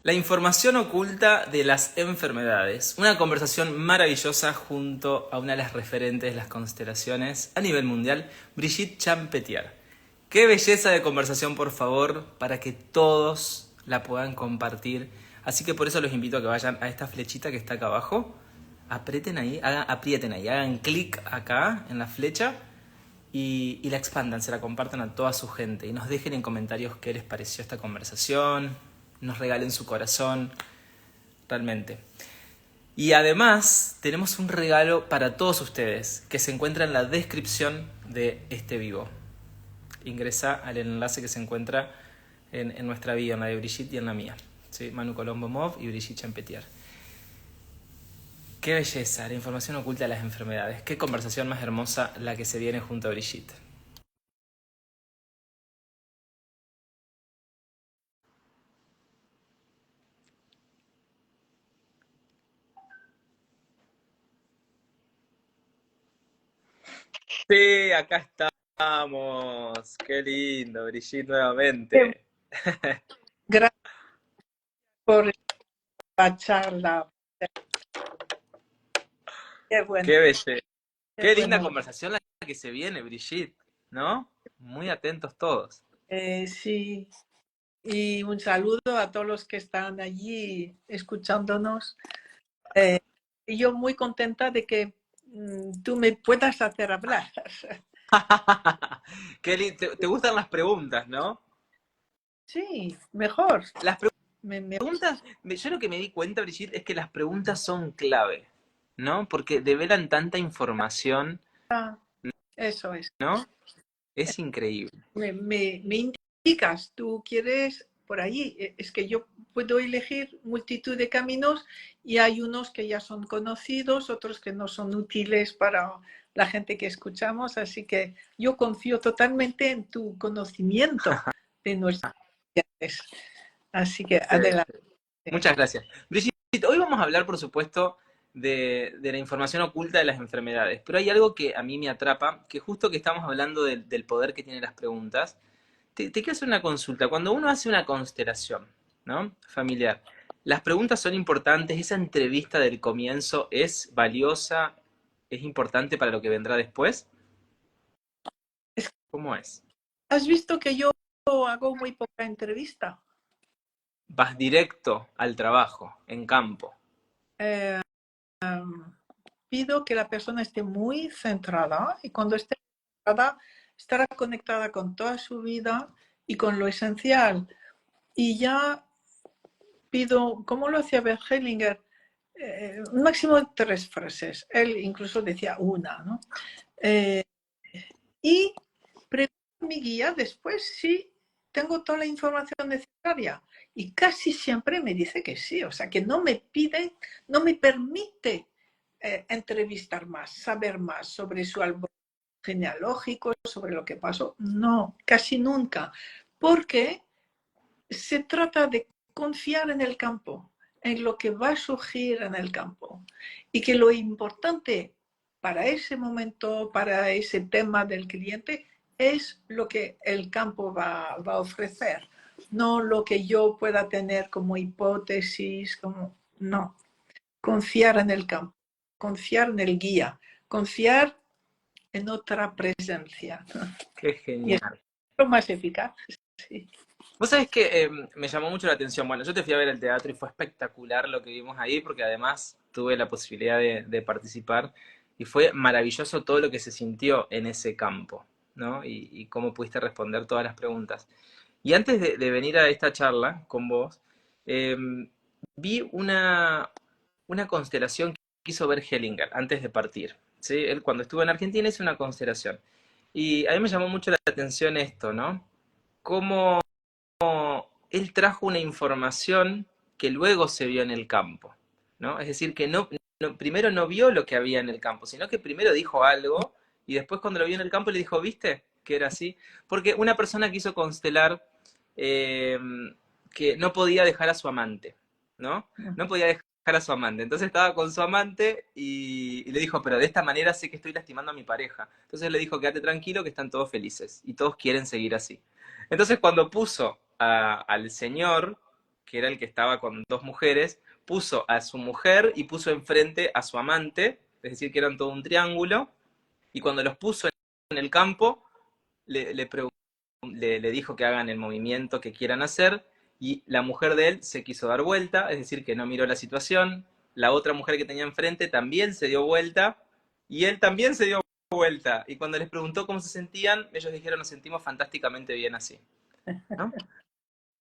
La información oculta de las enfermedades. Una conversación maravillosa junto a una de las referentes de las constelaciones a nivel mundial, Brigitte Champetier. Qué belleza de conversación, por favor, para que todos la puedan compartir. Así que por eso los invito a que vayan a esta flechita que está acá abajo. Aprieten ahí, hagan clic acá en la flecha y la expandan, se la compartan a toda su gente y nos dejen en comentarios qué les pareció esta conversación, nos regalen su corazón, realmente. Y además tenemos un regalo para todos ustedes que se encuentra en la descripción de este vivo. Ingresa al enlace que se encuentra en nuestra bio, en la de Brigitte y en la mía. ¿Sí? Manu Colombo Mov y Brigitte Champetier. Qué belleza, la información oculta de las enfermedades. Qué conversación más hermosa la que se viene junto a Brigitte. Sí, acá estamos. Qué lindo, Brigitte, Qué nuevamente. Gracias por la charla. Qué bueno, Qué belleza. qué Qué linda bueno. conversación la que se viene, Brigitte, ¿no? Muy atentos todos. Sí, y un saludo a todos los que están allí escuchándonos. Eh, y yo muy contenta de que tú me puedas hacer hablar. ¿Te gustan las preguntas, no? Sí, mejor. Las Me, me- preguntas, yo lo que me di cuenta, Brigitte, es que las preguntas son clave, ¿no? Porque develan tanta información, Eso es. ¿no? Es increíble. Me indicas, tú quieres por allí. Es que yo puedo elegir multitud de caminos y hay unos que ya son conocidos, otros que no son útiles para la gente que escuchamos. Así que yo confío totalmente en tu conocimiento de nuestros viajes. Así que Sí. adelante. Muchas gracias. Brigitte, hoy vamos a hablar, por supuesto, de la información oculta de las enfermedades, pero hay algo que a mí me atrapa, que justo que estamos hablando del poder que tienen las preguntas, te quiero hacer una consulta. Cuando uno hace una constelación, ¿no? Familiar, las preguntas son importantes, esa entrevista del comienzo es valiosa, es importante para lo que vendrá después. ¿Cómo es? ¿Has visto que yo hago muy poca entrevista? Vas directo al trabajo, en campo. Eh, Pido que la persona esté muy centrada y cuando esté centrada estará conectada con toda su vida y con lo esencial. Y ya pido, como lo hacía Bert Hellinger, un máximo de 3 frases. Él incluso decía una, ¿no? Eh, y pregunto a mi guía después si tengo toda la información necesaria. Y casi siempre me dice que sí, o sea que no me pide, no me permite entrevistar más, saber más sobre su árbol genealógico, sobre lo que pasó. No, casi nunca, porque se trata de confiar en el campo, en lo que va a surgir en el campo. Y que lo importante para ese momento, para ese tema del cliente, es lo que el campo va a ofrecer, no lo que yo pueda tener como hipótesis, como no. Confiar en el campo, confiar en el guía, confiar en otra presencia. Qué Y es genial. lo más eficaz. Sí. Vos sabés que me llamó mucho la atención. Bueno, yo te fui a ver el teatro y fue espectacular lo que vimos ahí, porque además tuve la posibilidad de participar y fue maravilloso todo lo que se sintió en ese campo, ¿no? Y cómo pudiste responder todas las preguntas. Y antes de venir a esta charla con vos, eh, vi una constelación que hizo ver Hellinger antes de partir. ¿Sí? Él cuando estuvo en Argentina hizo una constelación. Y a mí me llamó mucho la atención esto, ¿no? Cómo él trajo una información que luego se vio en el campo, ¿no? Es decir, que primero no vio lo que había en el campo, sino que primero dijo algo y después cuando lo vio en el campo le dijo, ¿viste? Que era así. Porque una persona quiso constelar eh, que no podía dejar a su amante, ¿no? No podía dejar a su amante. Entonces estaba con su amante y le dijo, pero de esta manera sé que estoy lastimando a mi pareja. Entonces le dijo, quédate tranquilo que están todos felices y todos quieren seguir así. Entonces cuando puso al señor, que era el que estaba con dos mujeres, puso a su mujer y puso enfrente a su amante, es decir, que eran todo un triángulo, y cuando los puso en el campo, le, le dijo que hagan el movimiento que quieran hacer, y la mujer de él se quiso dar vuelta, es decir, que no miró la situación, la otra mujer que tenía enfrente también se dio vuelta, y él también se dio vuelta, y cuando les preguntó cómo se sentían, ellos dijeron, nos sentimos fantásticamente bien así, ¿no?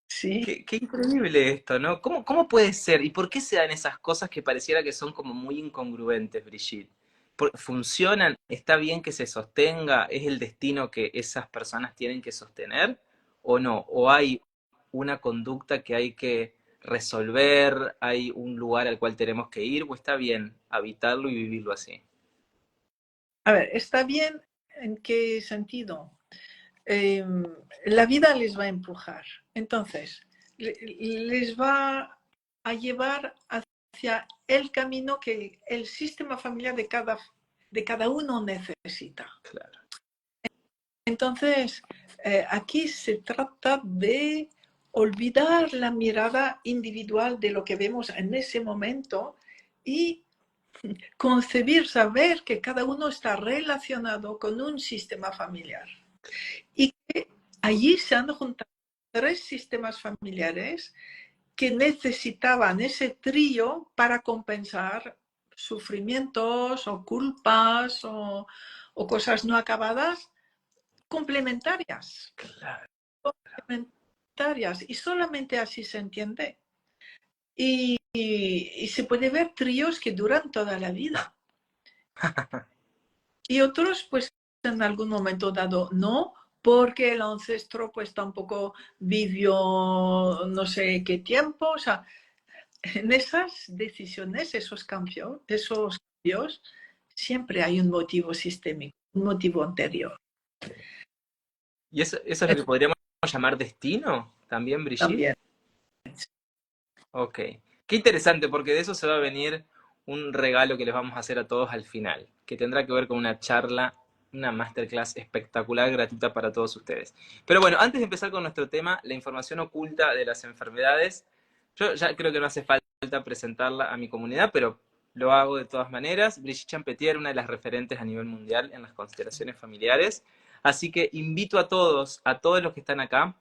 Sí. Qué increíble esto, ¿no? ¿Cómo puede ser? ¿Y por qué se dan esas cosas que pareciera que son como muy incongruentes, Brigitte? ¿Funcionan? ¿Está bien que se sostenga? ¿Es el destino que esas personas tienen que sostener? ¿O no? ¿O hay una conducta que hay que resolver? ¿Hay un lugar al cual tenemos que ir? ¿O está bien habitarlo y vivirlo así? A ver, ¿está bien en qué sentido? Eh, la vida les va a empujar. Entonces, les va a llevar hacia el camino que el sistema familiar de cada uno necesita. Claro. Entonces, aquí se trata de olvidar la mirada individual de lo que vemos en ese momento y concebir, saber que cada uno está relacionado con un sistema familiar. Y que allí se han juntado tres sistemas familiares que necesitaban ese trío para compensar sufrimientos o culpas o cosas no acabadas complementarias. Claro. Complementarias. Y solamente así se entiende. Y se puede ver tríos que duran toda la vida. Y otros, pues, en algún momento dado no, porque el ancestro, pues, tampoco vivió no sé qué tiempo. O sea, en esas decisiones, esos cambios, siempre hay un motivo sistémico, un motivo anterior. ¿Y eso es lo que podríamos llamar destino? ¿También, Brigitte? También. Ok, qué interesante, porque de eso se va a venir un regalo que les vamos a hacer a todos al final, que tendrá que ver con una charla, una masterclass espectacular, gratuita para todos ustedes. Pero bueno, antes de empezar con nuestro tema, la información oculta de las enfermedades, yo ya creo que no hace falta presentarla a mi comunidad, pero lo hago de todas maneras. Brigitte Champetier, una de las referentes a nivel mundial en las constelaciones familiares. Así que invito a todos los que están acá,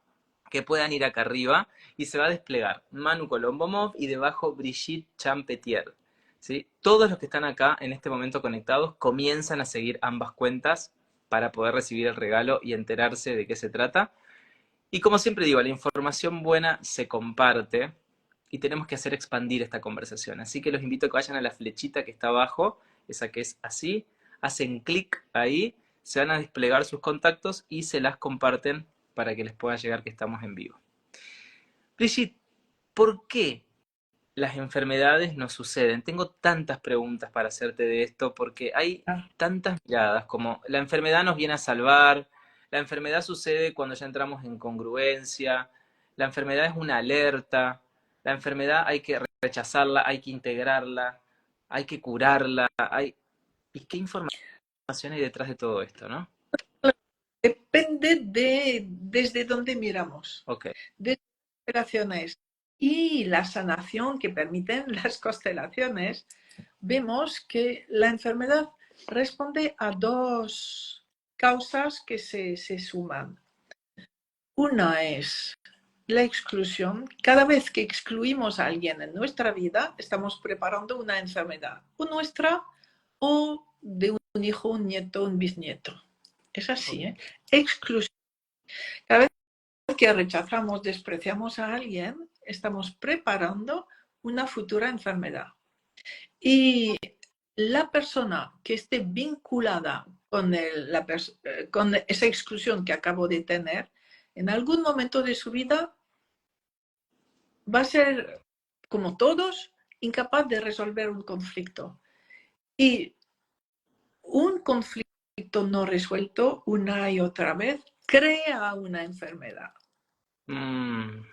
que puedan ir acá arriba y se va a desplegar Manu Colombomov y debajo Brigitte Champetier. ¿Sí? Todos los que están acá en este momento conectados comienzan a seguir ambas cuentas para poder recibir el regalo y enterarse de qué se trata. Y como siempre digo, la información buena se comparte y tenemos que hacer expandir esta conversación. Así que los invito a que vayan a la flechita que está abajo, esa que es así, hacen clic ahí, se van a desplegar sus contactos y se las comparten para que les pueda llegar que estamos en vivo. Brigitte, ¿por qué las enfermedades nos suceden? Tengo tantas preguntas para hacerte de esto porque hay tantas miradas como la enfermedad nos viene a salvar, la enfermedad sucede cuando ya entramos en congruencia, la enfermedad es una alerta, la enfermedad hay que rechazarla, hay que integrarla, hay que curarla, ¿y qué información hay detrás de todo esto, no? Depende de desde dónde miramos. Ok. Desde las constelaciones y la sanación que permiten las constelaciones, vemos que la enfermedad responde a dos causas que se suman. Una es la exclusión. Cada vez que excluimos a alguien en nuestra vida, estamos preparando una enfermedad, o nuestra o de un hijo, un nieto, un bisnieto. Es así, ¿eh? Exclusión. Cada vez que rechazamos, despreciamos a alguien, estamos preparando una futura enfermedad. Y la persona que esté vinculada con esa exclusión que acabo de tener, en algún momento de su vida va a ser, como todos, incapaz de resolver un conflicto. Y un conflicto no resuelto una y otra vez crea una enfermedad. Mm,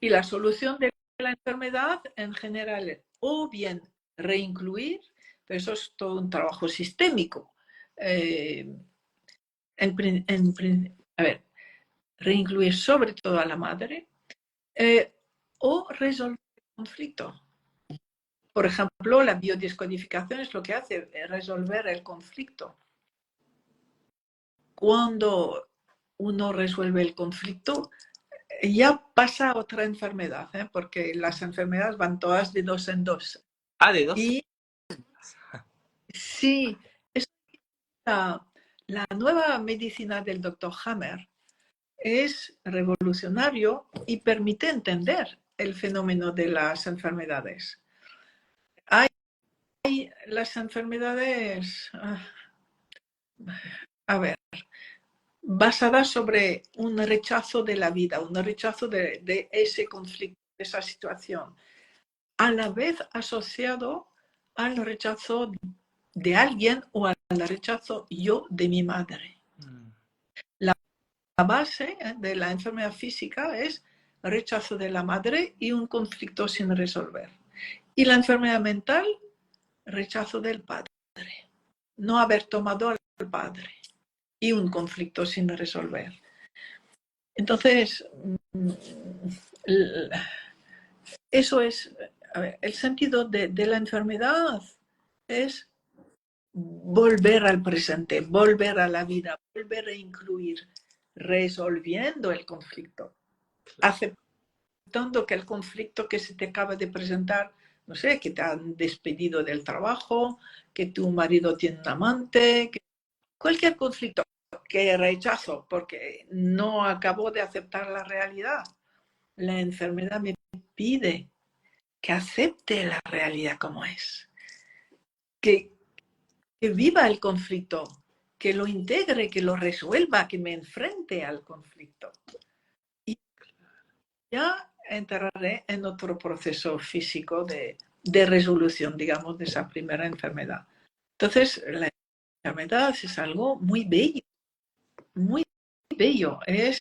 Y la solución de la enfermedad en general es o bien reincluir, pero eso es todo un trabajo sistémico. Eh, a ver, reincluir sobre todo a la madre, o resolver el conflicto. Por ejemplo, la biodescodificación es lo que hace, resolver el conflicto. Cuando uno resuelve el conflicto, ya pasa a otra enfermedad, ¿eh? Porque las enfermedades van todas de dos en dos. Ah, de dos. Y sí, es la nueva medicina del doctor Hammer es revolucionario y permite entender el fenómeno de las enfermedades. Hay las enfermedades, a ver, basadas sobre un rechazo de la vida, un rechazo de ese conflicto, de esa situación, a la vez asociado al rechazo de alguien o al rechazo yo de mi madre. La base de la enfermedad física es rechazo de la madre y un conflicto sin resolver. Y la enfermedad mental, rechazo del padre. No haber tomado al padre y un conflicto sin resolver. Entonces, eso es, a ver, el sentido de la enfermedad es volver al presente, volver a la vida, volver a incluir, resolviendo el conflicto, aceptando que el conflicto que se te acaba de presentar, no sé, que te han despedido del trabajo, que tu marido tiene un amante, que cualquier conflicto que rechazo porque no acabo de aceptar la realidad. La enfermedad me pide que acepte la realidad como es, que viva el conflicto, que lo integre, que lo resuelva, que me enfrente al conflicto. Y ya entraré en otro proceso físico de resolución, digamos, de esa primera enfermedad. Entonces, la enfermedad es algo muy bello, muy bello. Es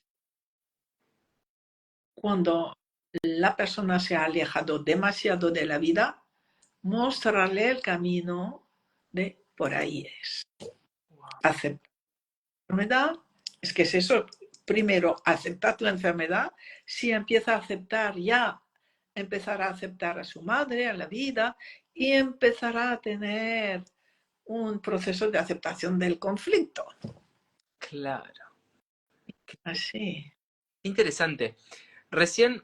cuando la persona se ha alejado demasiado de la vida, mostrarle el camino de por ahí es. Aceptar la enfermedad, es que es eso. Primero, aceptar tu enfermedad. Si empieza a aceptar, ya empezará a aceptar a su madre, a la vida, y empezará a tener un proceso de aceptación del conflicto. Claro. Así. Interesante. Recién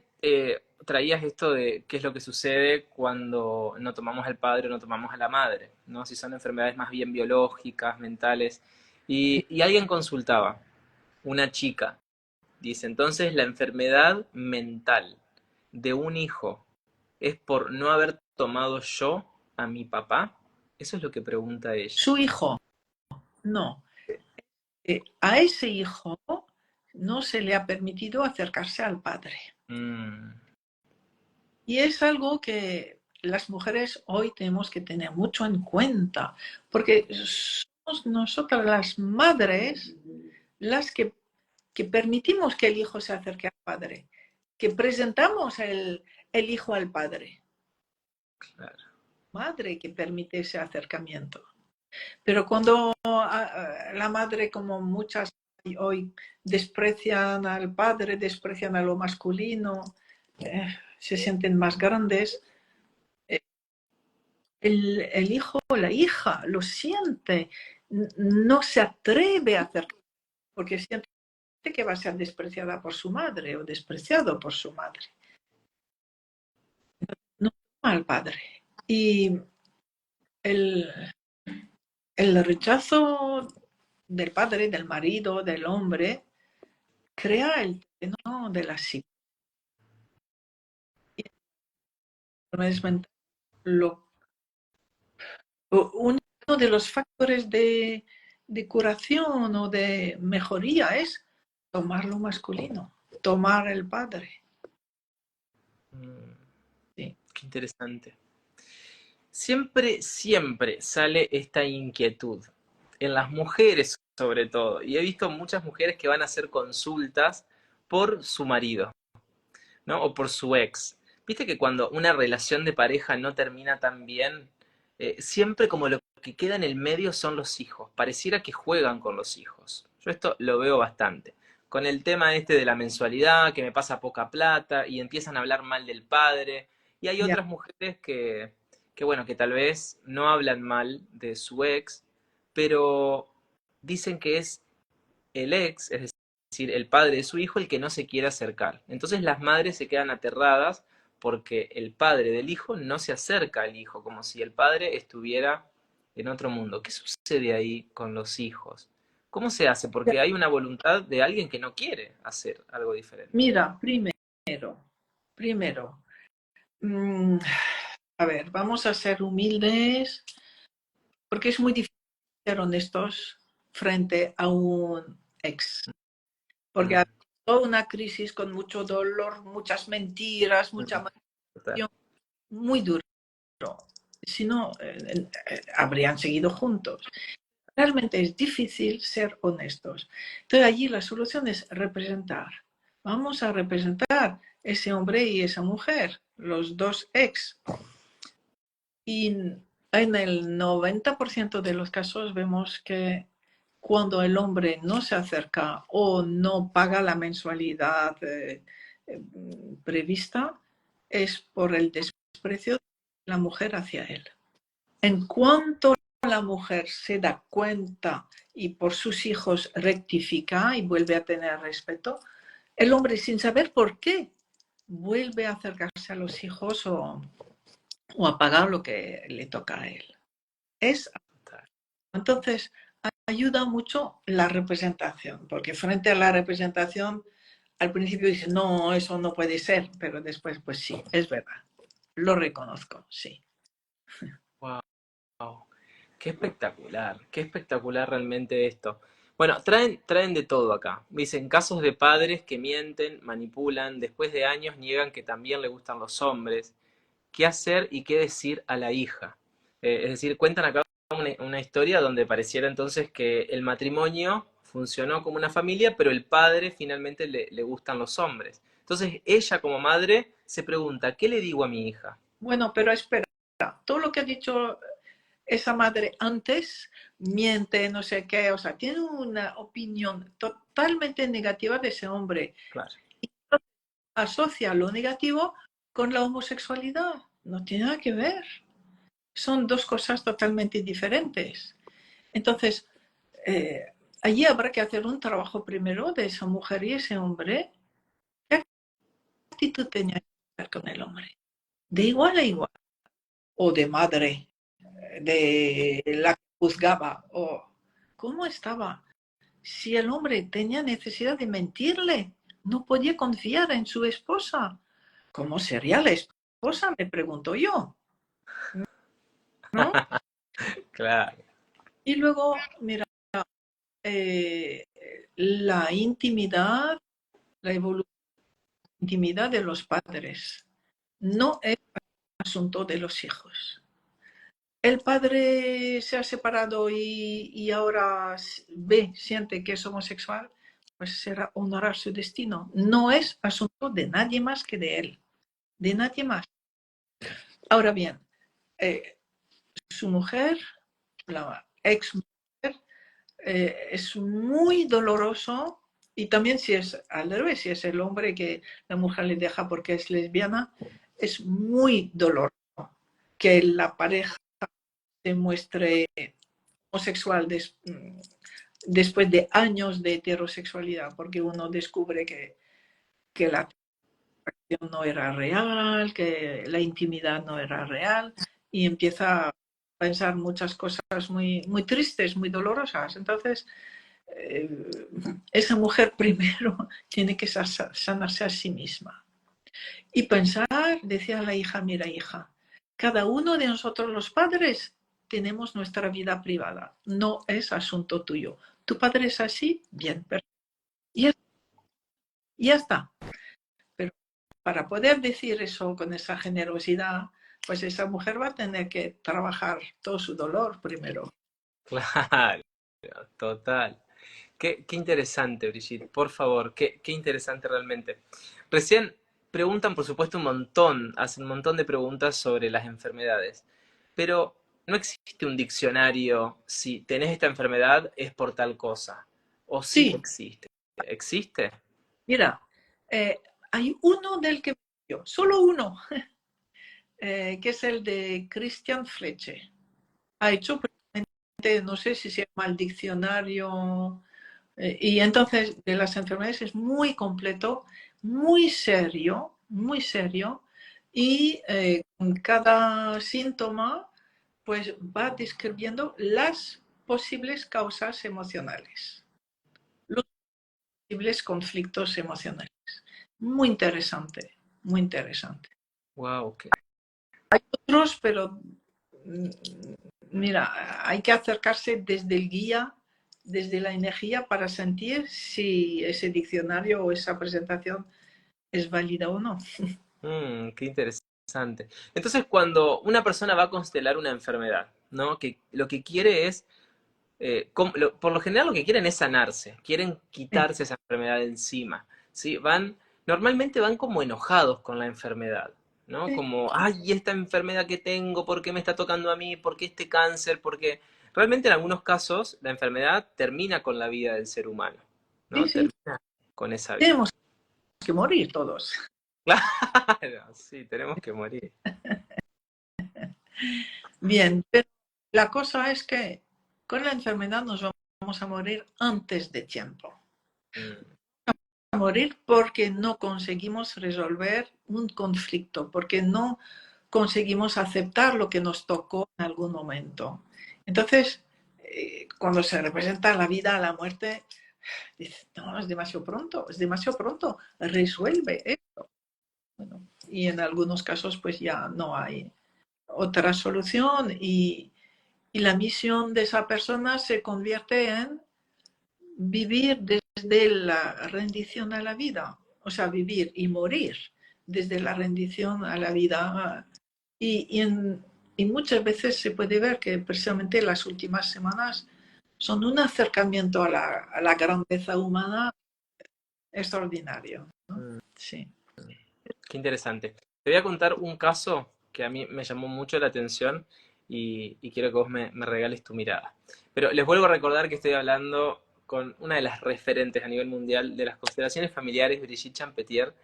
traías esto de qué es lo que sucede cuando no tomamos al padre o no tomamos a la madre, ¿no? Si son enfermedades más bien biológicas, mentales. Y alguien consultaba, una chica, dice, entonces la enfermedad mental de un hijo es por no haber tomado yo a mi papá. Eso es lo que pregunta ella. Su hijo, no. A ese hijo no se le ha permitido acercarse al padre. Mm, Y es algo que las mujeres hoy tenemos que tener mucho en cuenta, porque somos nosotras las madres las que permitimos que el hijo se acerque al padre, que presentamos el hijo al padre. claro. Madre que permite ese acercamiento. Pero cuando la madre, como muchas hoy, desprecian al padre, desprecian a lo masculino, se sienten más grandes, el hijo o la hija lo siente, no se atreve a acercar porque siente que va a ser despreciada por su madre o despreciado por su madre. No toma al padre. Y el, el rechazo del padre, del marido, del hombre, crea el terreno de la psique. Uno de los factores de curación o de mejoría es tomar lo masculino, tomar el padre. Mm, Sí. qué interesante. Siempre, siempre sale esta inquietud, en las mujeres sobre todo, y he visto muchas mujeres que van a hacer consultas por su marido, ¿no? O por su ex. Viste que cuando una relación de pareja no termina tan bien, siempre como lo que queda en el medio son los hijos, pareciera que juegan con los hijos. Yo esto lo veo bastante. con el tema este de la mensualidad, que me pasa poca plata, y empiezan a hablar mal del padre. Y hay Ya. otras mujeres que bueno, que tal vez no hablan mal de su ex, pero dicen que es el ex, es decir, el padre de su hijo, el que no se quiere acercar. Entonces las madres se quedan aterradas porque el padre del hijo no se acerca al hijo, como si el padre estuviera en otro mundo. ¿Qué sucede ahí con los hijos? ¿Cómo se hace? Porque hay una voluntad de alguien que no quiere hacer algo diferente. Mira, primero, mm, a ver, vamos a ser humildes porque es muy difícil ser honestos frente a un ex, porque Mm, ha habido una crisis con mucho dolor, muchas mentiras, mucha mm, total. manipulación, muy duro. Si no, habrían seguido juntos. Realmente es difícil ser honestos. Entonces allí la solución es representar. Vamos a representar ese hombre y esa mujer, los dos ex. Y en el 90% de los casos vemos que cuando el hombre no se acerca o no paga la mensualidad eh, prevista, es por el desprecio de la mujer hacia él. En cuanto la mujer se da cuenta y por sus hijos rectifica y vuelve a tener respeto, el hombre sin saber por qué vuelve a acercarse a los hijos o a pagar lo que le toca a él. Es, entonces, ayuda mucho la representación, porque frente a la representación, al principio dice, no, eso no puede ser, pero después, pues sí, es verdad, lo reconozco, sí. Wow. Qué espectacular realmente esto. Bueno, traen de todo acá. Dicen casos de padres que mienten, manipulan, después de años niegan que también le gustan los hombres. ¿Qué hacer y qué decir a la hija? Es decir, cuentan acá una historia donde pareciera entonces que el matrimonio funcionó como una familia, pero el padre finalmente le gustan los hombres. Entonces ella como madre se pregunta, ¿qué le digo a mi hija? Bueno, pero espera, todo lo que ha dicho esa madre antes miente, no sé qué, o sea, tiene una opinión totalmente negativa de ese hombre. Claro. Asocia lo negativo con la homosexualidad. No tiene nada que ver. Son dos cosas totalmente diferentes. Entonces, eh, allí habrá que hacer un trabajo primero de esa mujer y ese hombre. ¿Qué actitud tenía que hacer con el hombre? De igual a igual. O de madre, de la que juzgaba. O cómo estaba. Si el hombre tenía necesidad de mentirle, no podía confiar en su esposa. ¿Cómo sería la esposa? Me pregunto yo, ¿no? Claro. Y luego, mira, eh, la intimidad, la evolución de la intimidad de los padres no es asunto de los hijos. El padre se ha separado y ahora ve, siente que es homosexual, pues será honorar su destino. No es asunto de nadie más que de él, de nadie más. Ahora bien, eh, su mujer, la ex mujer, es muy doloroso y también si es al revés, si es el hombre que la mujer le deja porque es lesbiana, es muy doloroso que la pareja se muestre homosexual después de años de heterosexualidad, porque uno descubre que la atracción no era real, que la intimidad no era real y empieza a pensar muchas cosas muy, muy tristes, muy dolorosas. Entonces, eh, esa mujer primero tiene que sanarse a sí misma. Y pensar, decía la hija, mira hija, cada uno de nosotros los padres tenemos nuestra vida privada, no es asunto tuyo. Tu padre es así, bien, perfecto. Y ya está. Pero para poder decir eso con esa generosidad, pues esa mujer va a tener que trabajar todo su dolor primero. Claro, total. Qué interesante, Brigitte, por favor, qué interesante realmente. Recién preguntan, por supuesto, un montón, hacen un montón de preguntas sobre las enfermedades, pero no existe un diccionario, si tenés esta enfermedad es por tal cosa, o sí Sí, existe. existe? Mira, hay uno del que yo, solo uno, que es el de Christian Fleche. Ha hecho, no sé si se llama el diccionario, y entonces de las enfermedades es muy completo, muy serio, y con cada síntoma pues va describiendo las posibles causas emocionales, los posibles conflictos emocionales. Muy interesante, muy interesante. Wow, Hay otros, pero mira, hay que acercarse desde el guía, desde la energía para sentir si ese diccionario o esa presentación es válida o no. qué interesante. Entonces, cuando una persona va a constelar una enfermedad, ¿no? Que lo que quiere es, por lo general lo que quieren es sanarse, quieren Sí, quitarse esa enfermedad de encima, ¿sí? Normalmente van como enojados con la enfermedad, ¿no? sí, Como, ay, esta enfermedad que tengo, ¿por qué me está tocando a mí? ¿Por qué este cáncer? Porque realmente en algunos casos la enfermedad termina con la vida del ser humano, sí, ¿no? sí. Termina con esa vida. Tenemos que morir todos. Claro, sí, tenemos que morir. Bien, pero la cosa es que con la enfermedad nos vamos a morir antes de tiempo. Mm, A morir porque no conseguimos resolver un conflicto, porque no conseguimos aceptar lo que nos tocó en algún momento. Entonces, cuando se representa la vida, la muerte, dices, no, es demasiado pronto, resuelve esto. Bueno, y en algunos casos pues ya no hay otra solución y la misión de esa persona se convierte en vivir desde la rendición a la vida, o sea, vivir y morir desde la rendición a la vida. Y muchas veces se puede ver que precisamente las últimas semanas son un acercamiento a la grandeza humana extraordinario, ¿no? mm. Sí. Qué interesante. Te voy a contar un caso que a mí me llamó mucho la atención y quiero que vos me regales tu mirada. Pero les vuelvo a recordar que estoy hablando con una de las referentes a nivel mundial de las constelaciones familiares, Brigitte Champetier.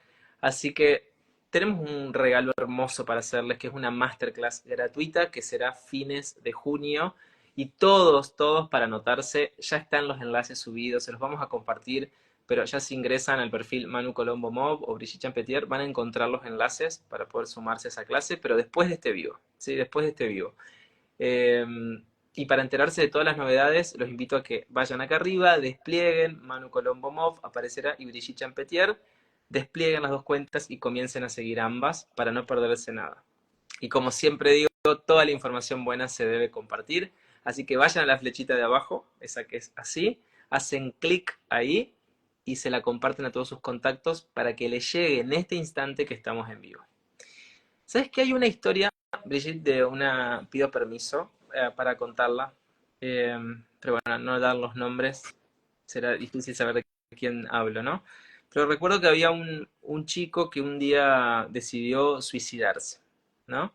Así que tenemos un regalo hermoso para hacerles, que es una masterclass gratuita que será fines de junio. Y todos para anotarse, ya están los enlaces subidos, se los vamos a compartir, pero ya si ingresan al perfil Manu Colombo Mob o Brigitte Champetier van a encontrar los enlaces para poder sumarse a esa clase, pero después de este vivo, ¿sí? Después de este vivo. Eh, y para enterarse de todas las novedades, los invito a que vayan acá arriba, desplieguen Manu Colombo Mob, aparecerá, y Brigitte Champetier, desplieguen las dos cuentas y comiencen a seguir ambas para no perderse nada. Y como siempre digo, toda la información buena se debe compartir, así que vayan a la flechita de abajo, esa que es así, hacen clic ahí y se la comparten a todos sus contactos para que les llegue en este instante que estamos en vivo. ¿Sabes que hay una historia, Brigitte, de una... Pido permiso para contarla, eh, pero bueno, no dar los nombres, será difícil saber de quién hablo, ¿no? Pero recuerdo que había un chico que un día decidió suicidarse, ¿no?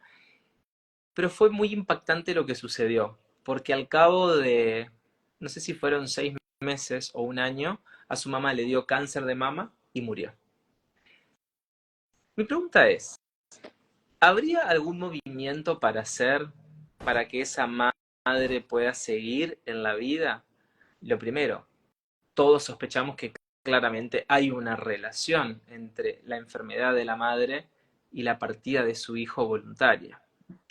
Pero fue muy impactante lo que sucedió, porque al cabo de, no sé si fueron 6 meses o un año, a su mamá le dio cáncer de mama y murió. Mi pregunta es, ¿habría algún movimiento para hacer para que esa madre pueda seguir en la vida? Lo primero, todos sospechamos que claramente hay una relación entre la enfermedad de la madre y la partida de su hijo voluntaria,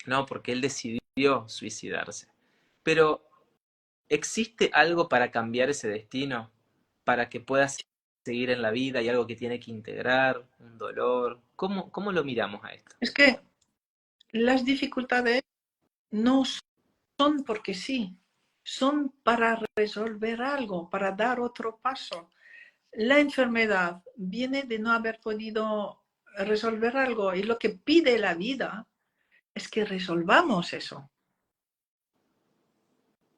¿no? Porque él decidió suicidarse. Pero, ¿existe algo para cambiar ese destino? Para que pueda seguir en la vida y algo que tiene que integrar, un dolor. ¿Cómo lo miramos a esto? Es que las dificultades no son porque sí, son para resolver algo, para dar otro paso. La enfermedad viene de no haber podido resolver algo y lo que pide la vida es que resolvamos eso.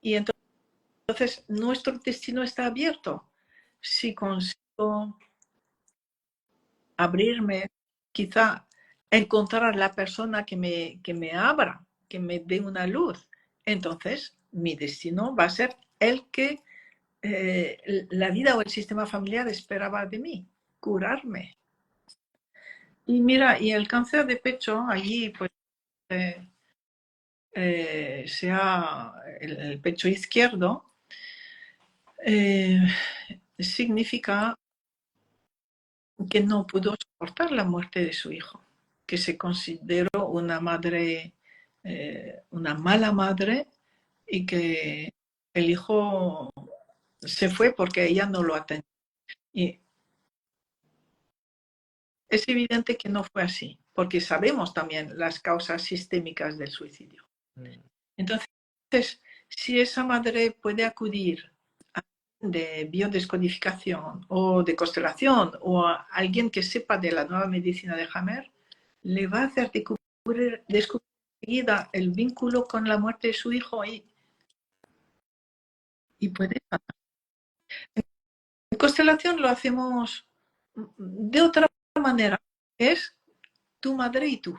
Y entonces nuestro destino está abierto. Si consigo abrirme, quizá encontrar la persona que me abra, que me dé una luz, entonces mi destino va a ser el que la vida o el sistema familiar esperaba de mí, curarme. Y mira, y el cáncer de pecho, allí pues el pecho izquierdo, significa que no pudo soportar la muerte de su hijo, que se consideró una madre, una mala madre, y que el hijo se fue porque ella no lo atendió. Y es evidente que no fue así, porque sabemos también las causas sistémicas del suicidio. Entonces, si esa madre puede acudir a de biodescodificación o de constelación o a alguien que sepa de la nueva medicina de Hammer, le va a hacer descubrir enseguida el vínculo con la muerte de su hijo y puede. En constelación lo hacemos de otra manera, es tu madre y tú.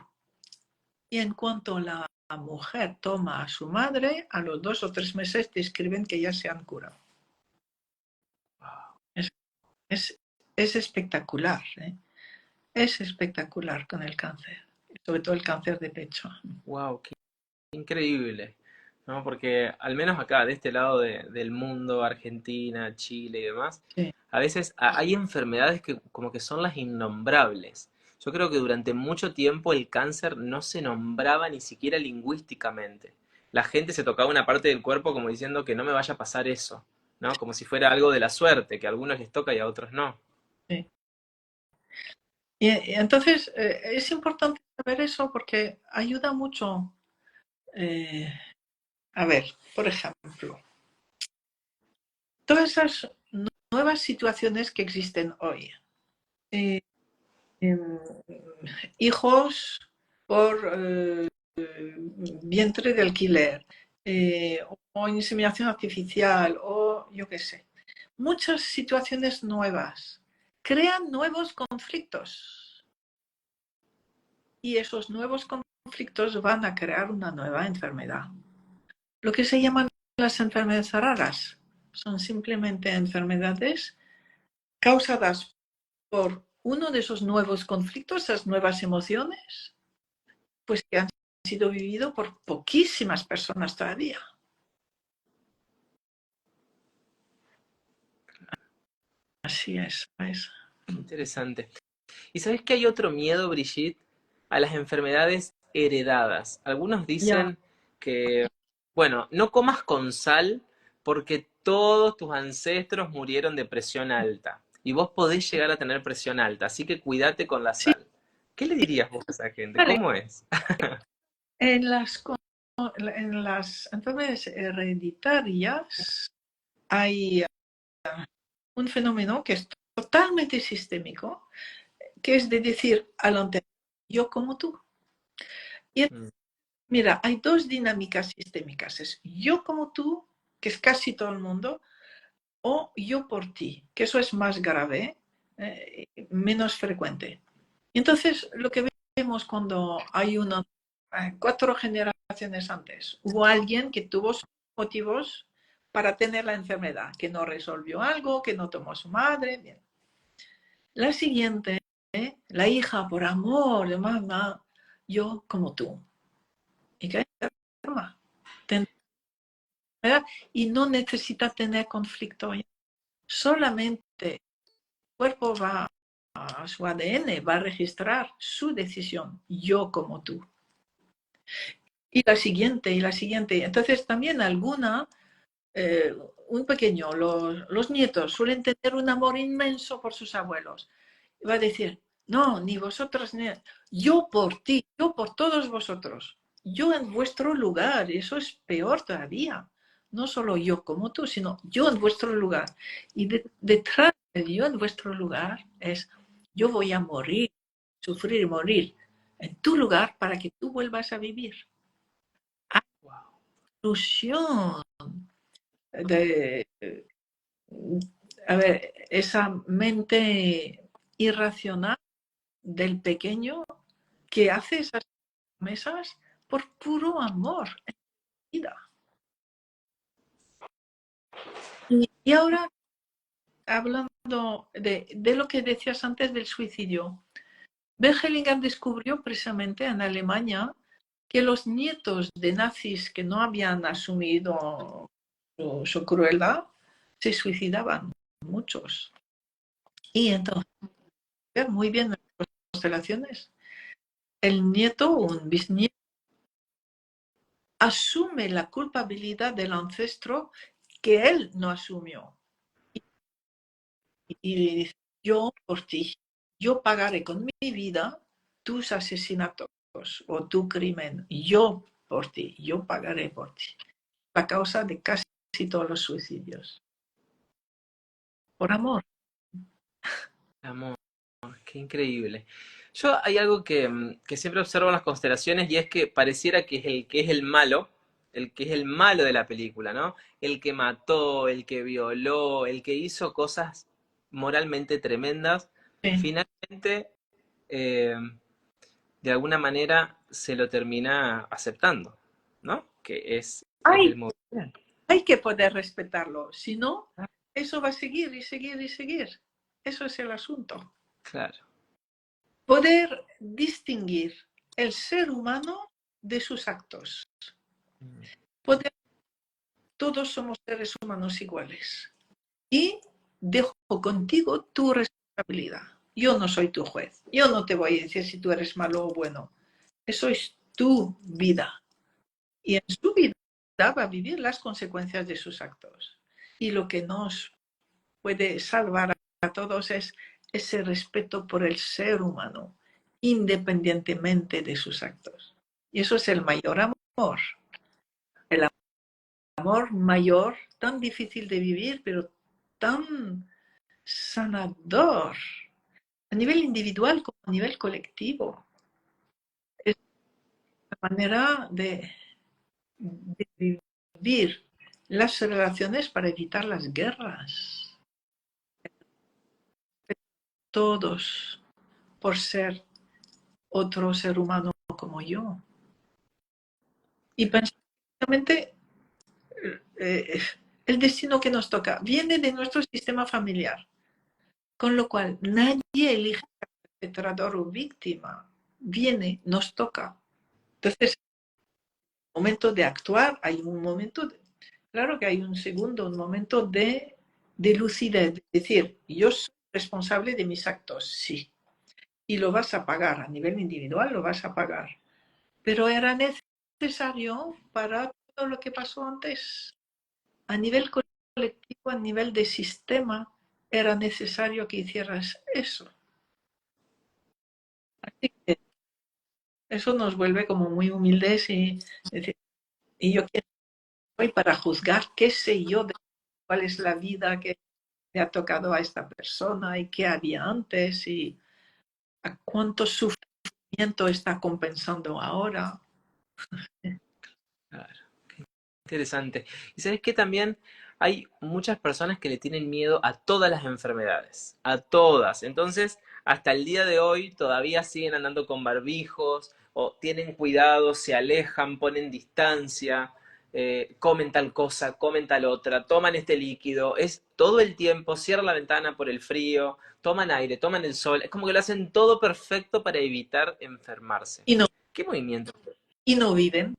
Y en cuanto la mujer toma a su madre, a los 2 o 3 meses te escriben que ya se han curado. Es, es espectacular, ¿eh? Es espectacular con el cáncer, sobre todo el cáncer de pecho. Wow, qué increíble, ¿no? Porque al menos acá, de este lado del mundo, Argentina, Chile y demás, Sí, a veces hay enfermedades que como que son las innombrables. Yo creo que durante mucho tiempo el cáncer no se nombraba ni siquiera lingüísticamente. La gente se tocaba una parte del cuerpo como diciendo que no me vaya a pasar eso, ¿no? Como si fuera algo de la suerte, que a algunos les toca y a otros no. sí. Y entonces es importante saber eso porque ayuda mucho. A ver, por ejemplo, todas esas nuevas situaciones que existen hoy. Eh, hijos por vientre de alquiler, o inseminación artificial, o yo qué sé. Muchas situaciones nuevas crean nuevos conflictos. Y esos nuevos conflictos van a crear una nueva enfermedad. Lo que se llaman las enfermedades raras son simplemente enfermedades causadas por uno de esos nuevos conflictos, esas nuevas emociones, pues que han sido vividos por poquísimas personas todavía. Así es. Interesante. ¿Y sabes que hay otro miedo, Brigitte? A las enfermedades heredadas. Algunos Ya, dicen que, bueno, no comas con sal porque todos tus ancestros murieron de presión alta y vos podés llegar a tener presión alta, así que cuídate con la sí, sal. ¿Qué le dirías vos a esa gente? vale. ¿Cómo es? En las enfermedades hereditarias hay un fenómeno que es totalmente sistémico, que es de decir al anterior, yo como tú. Y Mm, mira, hay dos dinámicas sistémicas. Es yo como tú, que es casi todo el mundo, o yo por ti, que eso es más grave, menos frecuente. Y entonces, lo que vemos cuando hay 4 generaciones antes, hubo alguien que tuvo sus motivos para tener la enfermedad, que no resolvió algo, que no tomó a su madre. Bien. La siguiente, la hija, por amor de mamá, yo como tú. Y que enferma. Y no necesita tener conflicto. Solamente el cuerpo va a su ADN, va a registrar su decisión, yo como tú. Y la siguiente, y la siguiente. Entonces también eh, un pequeño, los nietos suelen tener un amor inmenso por sus abuelos. Y va a decir, no, ni vosotros, ni yo por ti, yo por todos vosotros, yo en vuestro lugar, eso es peor todavía. No solo yo como tú, sino yo en vuestro lugar. Y detrás de yo en vuestro lugar es, yo voy a morir, sufrir y morir en tu lugar para que tú vuelvas a vivir. wow. Ilusión de, a ver, esa mente irracional del pequeño que hace esas promesas por puro amor en vida. Y ahora, hablando de lo que decías antes del suicidio, Hellinger descubrió precisamente en Alemania que los nietos de nazis que no habían asumido su crueldad se suicidaban, muchos. Y entonces, ver muy bien las constelaciones, el nieto o un bisnieto asume la culpabilidad del ancestro que él no asumió. Y dice, yo por ti, yo pagaré con mi vida tus asesinatos o tu crimen. Yo por ti, yo pagaré por ti. La causa de casi todos los suicidios. Por amor. Amor, qué increíble. Yo hay algo que siempre observo en las constelaciones y es que pareciera que es el malo, el que es el malo de la película, ¿no? El que mató, el que violó, el que hizo cosas moralmente tremendas, Sí. finalmente eh, de alguna manera se lo termina aceptando, ¿no? Es el Hay, movimiento. hay que poder respetarlo. Si no, eso va a seguir y seguir y seguir. Eso es el asunto. Claro. Poder distinguir el ser humano de sus actos. Poder, todos somos seres humanos iguales. Y dejo contigo tu responsabilidad. Yo no soy tu juez. Yo no te voy a decir si tú eres malo o bueno. Eso es tu vida. Y en su vida va a vivir las consecuencias de sus actos. Y lo que nos puede salvar a todos es ese respeto por el ser humano, independientemente de sus actos. Y eso es el mayor amor. El amor mayor, tan difícil de vivir, pero tan sanador, a nivel individual como a nivel colectivo. Es la manera de vivir las relaciones para evitar las guerras. Todos por ser otro ser humano como yo. Y precisamente el destino que nos toca viene de nuestro sistema familiar, con lo cual nadie elige perpetrador o víctima, viene, nos toca. Entonces, momento de actuar, hay un momento, claro que hay un segundo, un momento de lucidez, de decir, yo soy responsable de mis actos, sí, y lo vas a pagar, a nivel individual lo vas a pagar, pero era necesario para todo lo que pasó antes, a nivel colectivo, a nivel de sistema, era necesario que hicieras eso. Así que eso nos vuelve como muy humildes y, decir, y yo quién soy para juzgar, qué sé yo de cuál es la vida que le ha tocado a esta persona y qué había antes y a cuánto sufrimiento está compensando ahora. Claro. Interesante. Y sabes que también hay muchas personas que le tienen miedo a todas las enfermedades, a todas. Entonces, hasta el día de hoy todavía siguen andando con barbijos o tienen cuidado, se alejan, ponen distancia, comen tal cosa, comen tal otra, toman este líquido. Es todo el tiempo, cierran la ventana por el frío, toman aire, toman el sol. Es como que lo hacen todo perfecto para evitar enfermarse. Y no, ¿Qué movimiento? y no viven.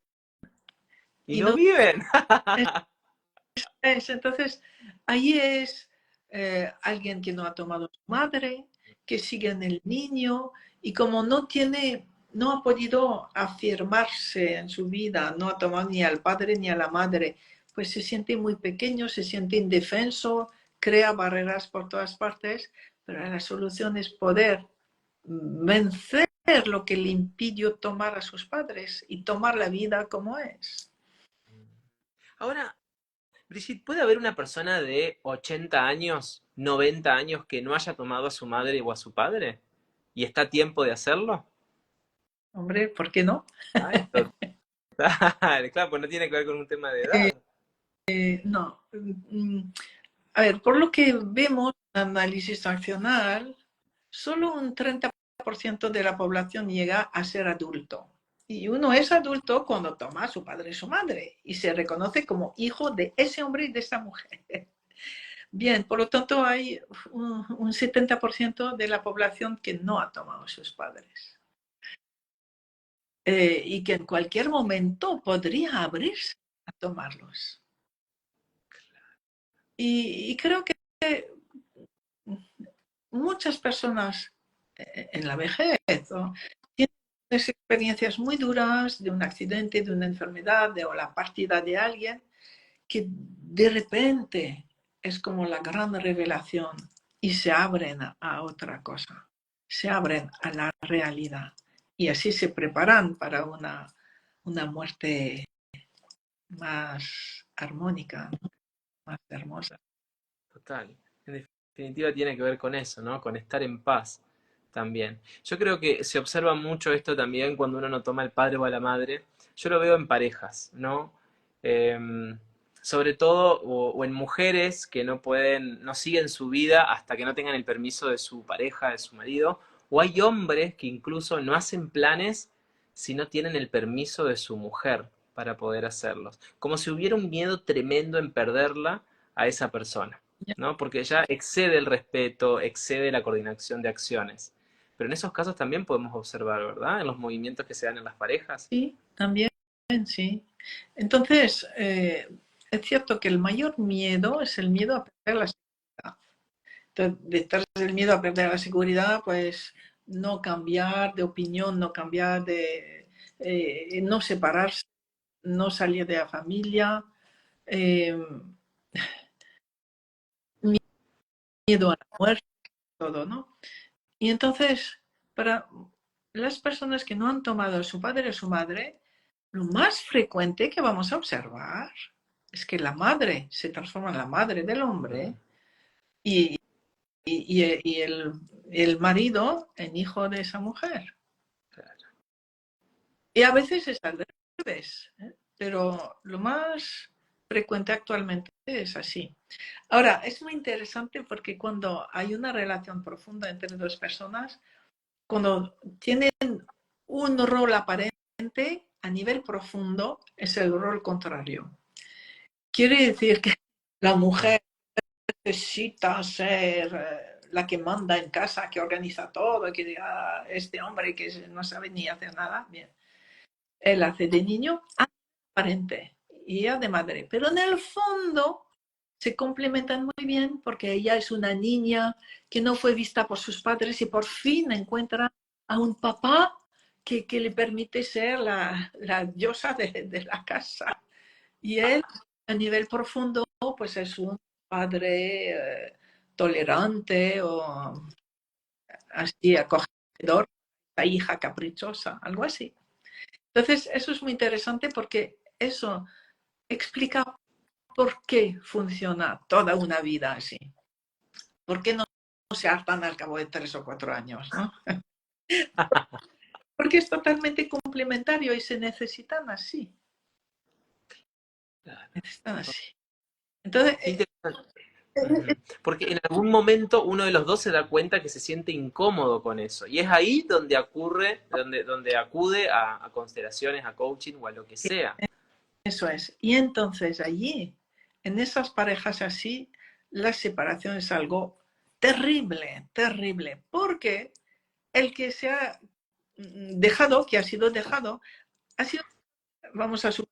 Y Y no no, viven. entonces, ahí es alguien que no ha tomado su madre, que sigue en el niño y como no tiene, no ha podido afirmarse en su vida, no ha tomado ni al padre ni a la madre, pues se siente muy pequeño, se siente indefenso, crea barreras por todas partes, pero la solución es poder vencer lo que le impidió tomar a sus padres y tomar la vida como es. Ahora, Brigitte, ¿puede haber una persona de 80 años, 90 años que no haya tomado a su madre o a su padre? ¿Y está a tiempo de hacerlo? Hombre, ¿por qué no? Ay, total. Claro, pues no tiene que ver con un tema de Eh, edad. no. A ver, por lo que vemos en análisis accional, solo un 30% de la población llega a ser adulto. Y uno es adulto cuando toma a su padre y su madre y se reconoce como hijo de ese hombre y de esa mujer. Bien, por lo tanto hay un 70% de la población que no ha tomado sus padres. Y que en cualquier momento podría abrirse a tomarlos. Y creo que muchas personas en la vejez tienen experiencias muy duras de un accidente, de una enfermedad, o la partida de alguien, que de repente es como la gran revelación y se abren a otra cosa, se abren a la realidad y así se preparan para una muerte más armónica, más hermosa. Total. En definitiva tiene que ver con eso, ¿no? Con estar en paz también. Yo creo que se observa mucho esto también cuando uno no toma al padre o a la madre. Yo lo veo en parejas, ¿no? Sobre todo, o en mujeres que no pueden, no siguen su vida hasta que no tengan el permiso de su pareja, de su marido. O hay hombres que incluso no hacen planes si no tienen el permiso de su mujer para poder hacerlos. Como si hubiera un miedo tremendo en perderla a esa persona. ¿No? Porque ya excede el respeto, excede la coordinación de acciones. Pero en esos casos también podemos observar, ¿verdad? En los movimientos que se dan en las parejas. Sí, también, sí. Entonces, es cierto que el mayor miedo es el miedo a perder la seguridad. Entonces, detrás del miedo a perder la seguridad, pues no cambiar de opinión, no cambiar no separarse, no salir de la familia, eh, miedo a la muerte, todo, ¿no? Y entonces, para las personas que no han tomado a su padre o su madre, lo más frecuente que vamos a observar es que la madre se transforma en la madre del hombre y, y el marido en hijo de esa mujer. Y a veces es al revés, ¿eh? Pero lo más frecuente actualmente es así. Ahora, es muy interesante porque cuando hay una relación profunda entre dos personas, cuando tienen un rol aparente a nivel profundo, es el rol contrario. Quiere decir que la mujer necesita ser la que manda en casa, que organiza todo, que diga este hombre que no sabe ni hacer nada. Bien, él hace de niño aparente y ella de madre, pero en el fondo se complementan muy bien porque ella es una niña que no fue vista por sus padres y por fin encuentra a un papá que le permite ser la diosa de la casa. Y él, a nivel profundo, pues es un padre tolerante o así acogedor, la hija caprichosa, algo así. Entonces, eso es muy interesante porque eso explica por qué funciona toda una vida así. ¿Por qué no se hartan al cabo de 3 o 4 años? ¿No? Porque es totalmente complementario y se necesitan así. Necesitan así. Entonces, Qué interesante. Porque en algún momento uno de los dos se da cuenta que se siente incómodo con eso. Y es ahí donde donde acude a constelaciones, a coaching o a lo que sea. eso es. Y entonces allí, en esas parejas así, la separación es algo terrible, terrible, porque el que se ha dejado, que ha sido, vamos a suponer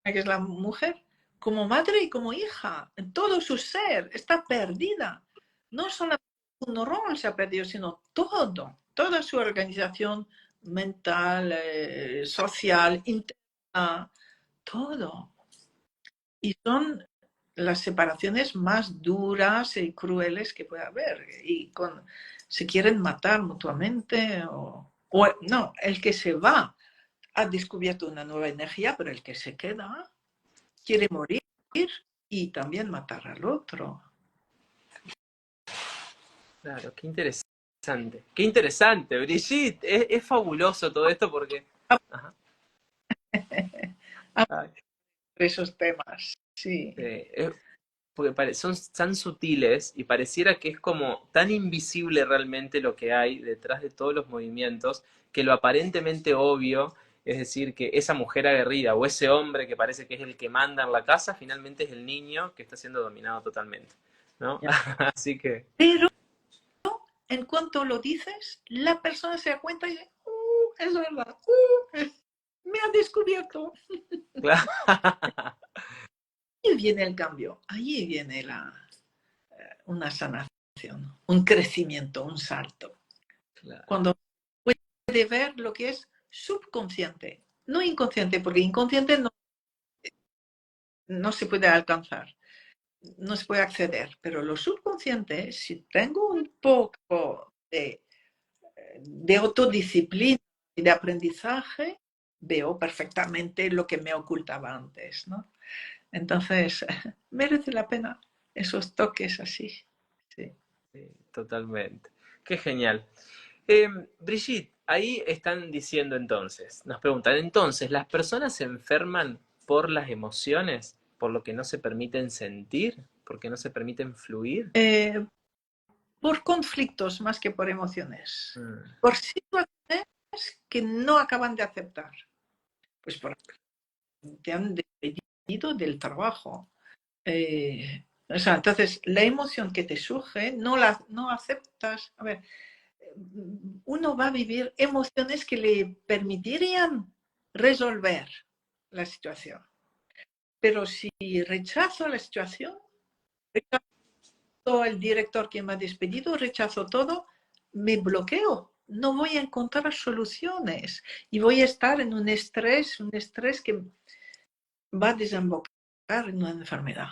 que es la mujer, como madre y como hija, en todo su ser, está perdida. No solamente un rol se ha perdido, sino todo, toda su organización mental, social, interna, todo. Y son las separaciones más duras y crueles que puede haber. Y se quieren matar mutuamente o no, el que se va ha descubierto una nueva energía, pero el que se queda quiere morir y también matar al otro. Claro, qué interesante. Qué interesante, Brigitte. Es fabuloso todo esto porque... Ajá. Ay, Esos temas, sí. porque son tan sutiles y pareciera que es como tan invisible realmente lo que hay detrás de todos los movimientos, que lo aparentemente obvio, es decir, que esa mujer aguerrida o ese hombre que parece que es el que manda en la casa, finalmente es el niño que está siendo dominado totalmente. ¿no? Ya. Así que, Pero en cuanto lo dices, la persona se da cuenta y dice, es verdad, me ha descubierto. claro, Ahí viene el cambio, ahí viene una sanación, un crecimiento, un salto. claro, Cuando puede ver lo que es subconsciente, no inconsciente, porque inconsciente no se puede alcanzar, no se puede acceder, pero lo subconsciente, si tengo un poco de autodisciplina y de aprendizaje, veo perfectamente lo que me ocultaba antes, ¿no? Entonces, merece la pena esos toques así. Sí. sí, totalmente. Qué genial. Brigitte, ahí están diciendo entonces, nos preguntan, entonces, ¿las personas se enferman por las emociones? ¿Por lo que no se permiten sentir? ¿Porque no se permiten fluir? Eh, por conflictos más que por emociones, Mm, por situaciones que no acaban de aceptar. Pues por te han despedido del trabajo. O sea, entonces la emoción que te surge no aceptas. A ver, uno va a vivir emociones que le permitirían resolver la situación. Pero si rechazo la situación, rechazo el director que me ha despedido, rechazo todo, me bloqueo. No voy a encontrar soluciones y voy a estar en un estrés que va a desembocar en una enfermedad.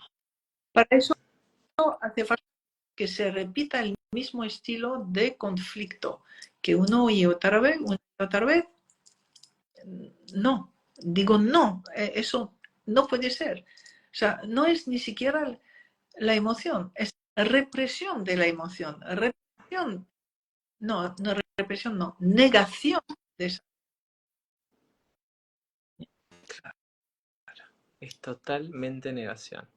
Para eso hace falta que se repita el mismo estilo de conflicto, que una y otra vez, no, digo no, eso no puede ser. O sea, no es ni siquiera la emoción, es represión de la emoción, represión, no represión, no, negación de esa. es totalmente negación,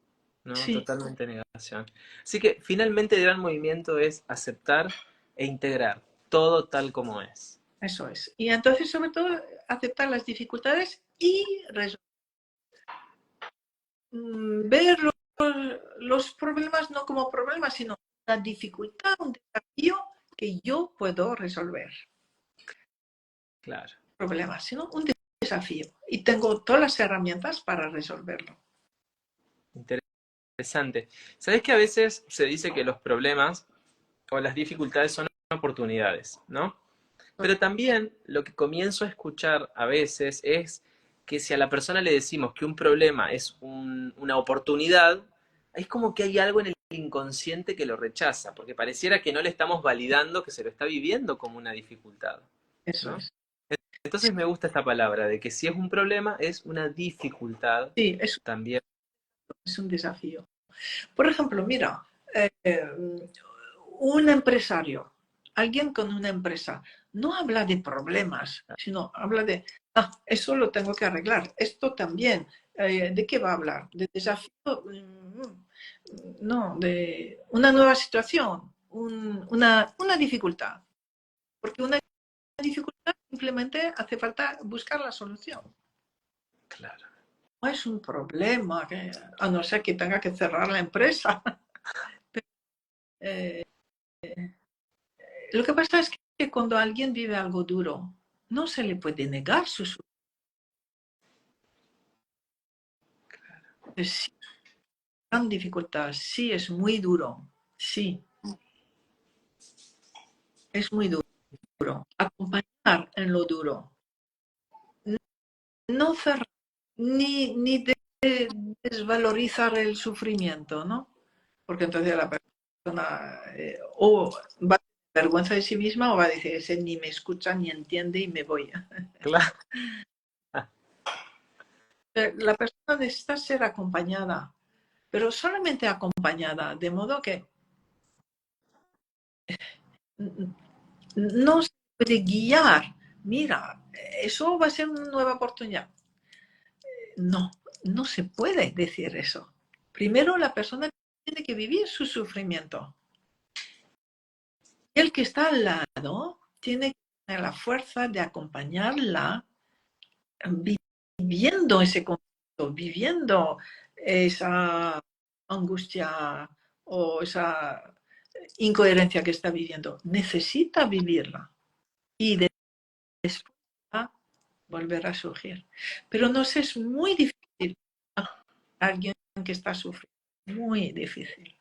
¿no? Sí, Totalmente negación. Así que finalmente el gran movimiento es aceptar e integrar todo tal como es. eso es. Y entonces, sobre todo, aceptar las dificultades y ver los problemas no como problemas, sino una dificultad, un desafío que yo puedo resolver. Claro. Problemas, sino un desafío. Y tengo todas las herramientas para resolverlo. Interesante. ¿Sabes que a veces se dice que los problemas o las dificultades son oportunidades, ¿no? Pero también lo que comienzo a escuchar a veces es que si a la persona le decimos que un problema es una oportunidad, es como que hay algo en el inconsciente que lo rechaza, porque pareciera que no le estamos validando que se lo está viviendo como una dificultad, Eso ¿no? es. Entonces me gusta esta palabra de que si es un problema es una dificultad Sí, también. es un desafío. Por ejemplo, mira, un empresario, alguien con una empresa, no habla de problemas, sino habla de, eso lo tengo que arreglar, esto también. ¿De qué va a hablar? ¿De desafío? No, de una nueva situación, una dificultad. Porque una dificultad simplemente hace falta buscar la solución. Claro. No es un problema, a no ser que tenga que cerrar la empresa. Eh, lo que pasa es que cuando alguien vive algo duro, no se le puede negar su sí, gran dificultad, sí, es muy duro, sí, es muy duro. Acompañar en lo duro, no cerrar, ni desvalorizar el sufrimiento, ¿no? Porque entonces la persona o va a tener vergüenza de sí misma o va a decir, ese ni me escucha ni entiende y me voy. Claro. La persona necesita ser acompañada, pero solamente acompañada, de modo que no se puede guiar. Mira, eso va a ser una nueva oportunidad. No, no se puede decir eso. Primero la persona tiene que vivir su sufrimiento. Y el que está al lado tiene que tener la fuerza de acompañarla viviendo ese conflicto, viviendo esa angustia o esa incoherencia que está viviendo. Necesita vivirla y después va a volver a surgir. Pero nos es muy difícil a alguien que está sufriendo. Muy difícil.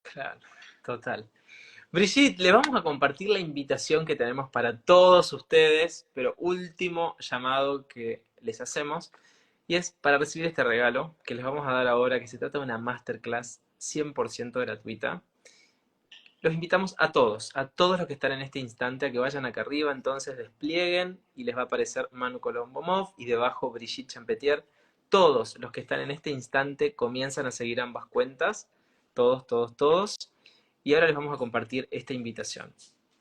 Claro, total. Brigitte, le vamos a compartir la invitación que tenemos para todos ustedes, pero último llamado que les hacemos, y es para recibir este regalo que les vamos a dar ahora, que se trata de una masterclass 100% gratuita. Los invitamos a todos los que están en este instante, a que vayan acá arriba, entonces desplieguen y les va a aparecer Manu Colombo y debajo Brigitte Champetier. Todos los que están en este instante comienzan a seguir ambas cuentas, todos, todos, todos. Y ahora les vamos a compartir esta invitación,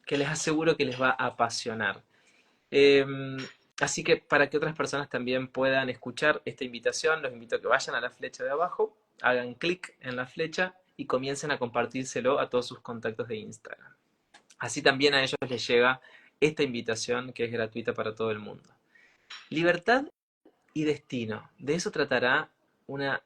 que les aseguro que les va a apasionar. Eh, Así que para que otras personas también puedan escuchar esta invitación, los invito a que vayan a la flecha de abajo, hagan clic en la flecha y comiencen a compartírselo a todos sus contactos de Instagram. Así también a ellos les llega esta invitación que es gratuita para todo el mundo. Libertad y destino. De eso tratará una